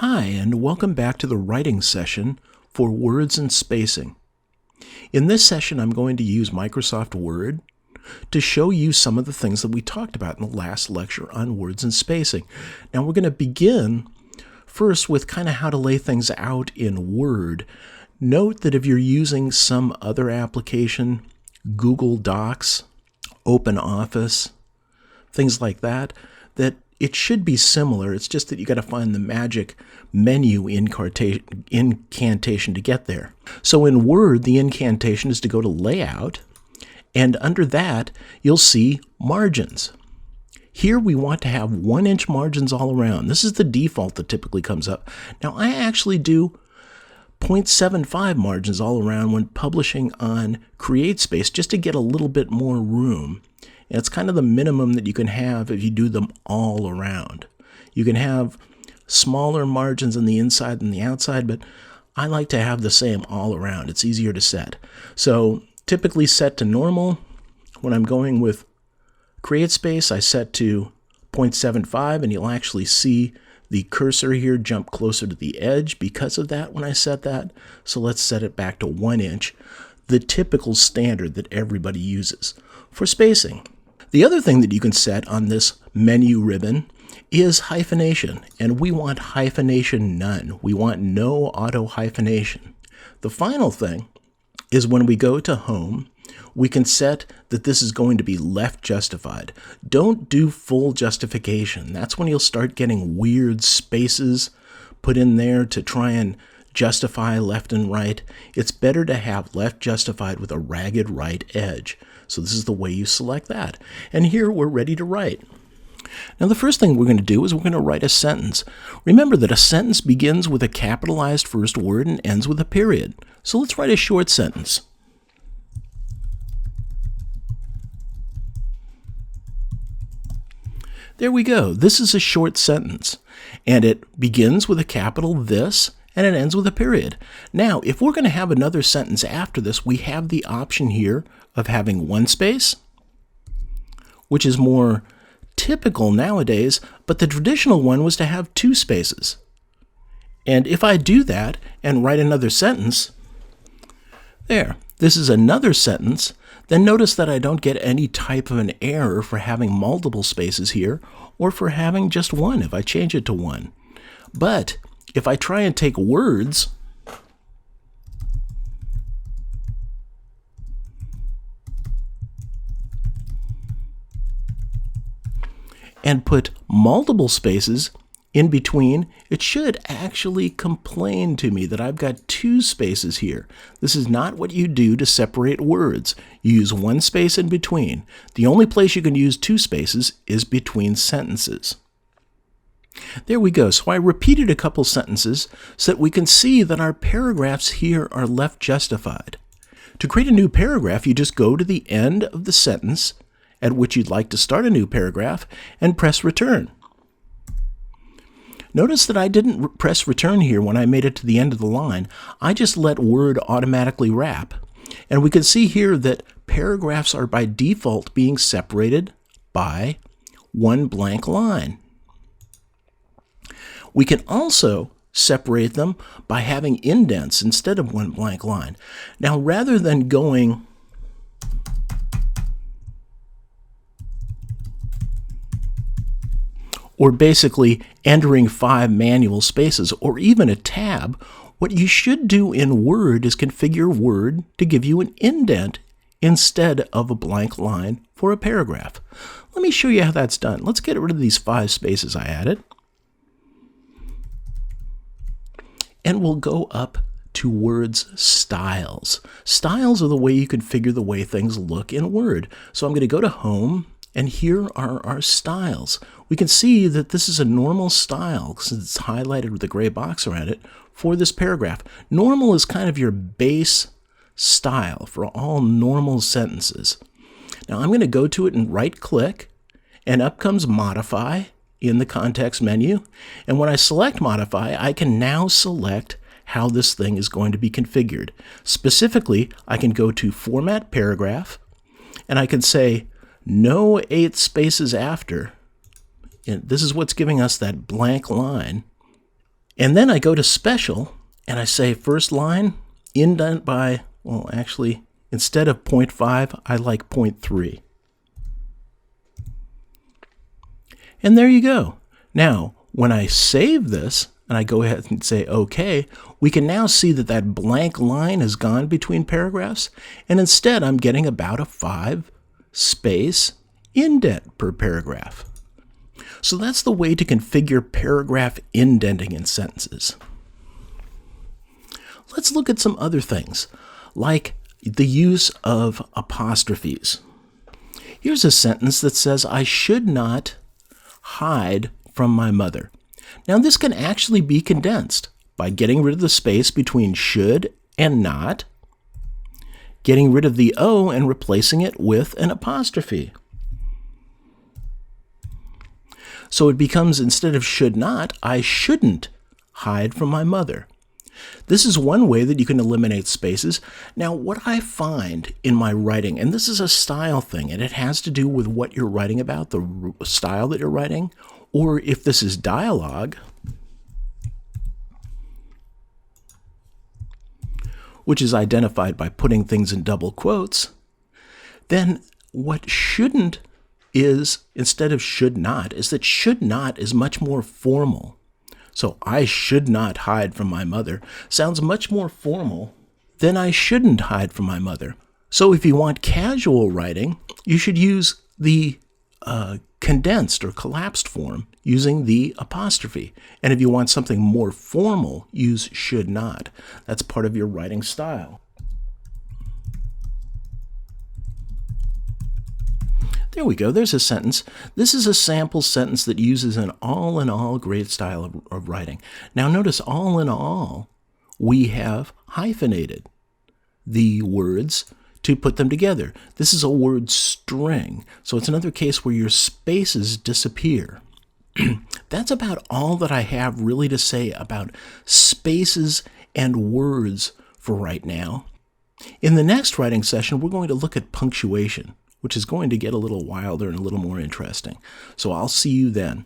Hi, and welcome back to the writing session for words and spacing. In this session, I'm going to use Microsoft Word to show you some of the things that we talked about in the last lecture on words and spacing. Now, we're going to begin first with kind of how to lay things out in Word. Note that if you're using some other application, Google Docs, OpenOffice, things like that, that it should be similar. It's just that you got to find the magic menu incantation to get there. So in Word, the incantation is to go to Layout, and under that, you'll see Margins. Here we want to have 1-inch margins all around. This is the default that typically comes up. Now I actually do 0.75 margins all around when publishing on CreateSpace just to get a little bit more room. And it's kind of the minimum that you can have if you do them all around. You can have smaller margins on the inside than the outside, but I like to have the same all around. It's easier to set. So typically set to normal. When I'm going with CreateSpace, I set to 0.75, and you'll actually see the cursor here jump closer to the edge because of that when I set that. So let's set it back to 1 inch, the typical standard that everybody uses for spacing. The other thing that you can set on this menu ribbon is hyphenation, and we want hyphenation none. We want no auto hyphenation. The final thing is when we go to Home, we can set that this is going to be left justified. Don't do full justification. That's when you'll start getting weird spaces put in there to try and justify left and right. It's better to have left justified with a ragged right edge. So this is the way you select that. And here we're ready to write. Now the first thing we're going to do is we're going to write a sentence. Remember that a sentence begins with a capitalized first word and ends with a period. So let's write a short sentence. There we go. This is a short sentence. And it begins with a capital this, and it ends with a period. Now, if we're going to have another sentence after this, we have the option here of having one space, which is more typical nowadays, but the traditional one was to have 2 spaces. And if I do that and write another sentence, there, this is another sentence, then notice that I don't get any type of an error for having multiple spaces here or for having just one if I change it to 1. But if I try and take words and put multiple spaces in between, it should actually complain to me that I've got 2 spaces here. This is not what you do to separate words. You use 1 space in between. The only place you can use 2 spaces is between sentences. There we go. So I repeated a couple sentences so that we can see that our paragraphs here are left justified. To create a new paragraph, you just go to the end of the sentence at which you'd like to start a new paragraph and press return. Notice that I didn't press return here when I made it to the end of the line. I just let Word automatically wrap. And we can see here that paragraphs are by default being separated by 1 blank line. We can also separate them by having indents instead of 1 blank line. Now, rather than going or basically entering 5 manual spaces or even a tab, what you should do in Word is configure Word to give you an indent instead of a blank line for a paragraph. Let me show you how that's done. Let's get rid of these 5 spaces I added. And we'll go up to Word's styles. Styles are the way you configure the way things look in Word. So I'm going to go to Home, and here are our styles. We can see that this is a normal style since it's highlighted with a gray box around it for this paragraph. Normal is kind of your base style for all normal sentences. Now I'm going to go to it and right-click, and up comes Modify in the context menu. And when I select Modify, I can now select how this thing is going to be configured. Specifically, I can go to Format Paragraph, and I can say no 8 spaces after. And this is what's giving us that blank line. And then I go to special and I say first line, indent by, well, actually, instead of 0.5, I like 0.3. And there you go. Now, when I save this and I go ahead and say OK, we can now see that that blank line is gone between paragraphs, and instead I'm getting about a 5-space indent per paragraph. So that's the way to configure paragraph indenting in sentences. Let's look at some other things, like the use of apostrophes. Here's a sentence that says, I should not hide from my mother. Now this can actually be condensed by getting rid of the space between should and not, getting rid of the O and replacing it with an apostrophe. So it becomes, instead of should not, I shouldn't hide from my mother. This is one way that you can eliminate spaces. Now, what I find in my writing, and this is a style thing, and it has to do with what you're writing about, the style that you're writing, or if this is dialogue, which is identified by putting things in double quotes, then what shouldn't is, instead of should not, is that should not is much more formal. So I should not hide from my mother sounds much more formal than I shouldn't hide from my mother. So if you want casual writing, you should use the condensed or collapsed form using the apostrophe. And if you want something more formal, use should not. That's part of your writing style. There we go. There's a sentence. This is a sample sentence that uses an all-in-all great style of writing. Now notice all in all, we have hyphenated the words to put them together. This is a word string, so it's another case where your spaces disappear. That's about all that I have really to say about spaces and words for right now. In the next writing session, we're going to look at punctuation, which is going to get a little wilder and a little more interesting. So I'll see you then.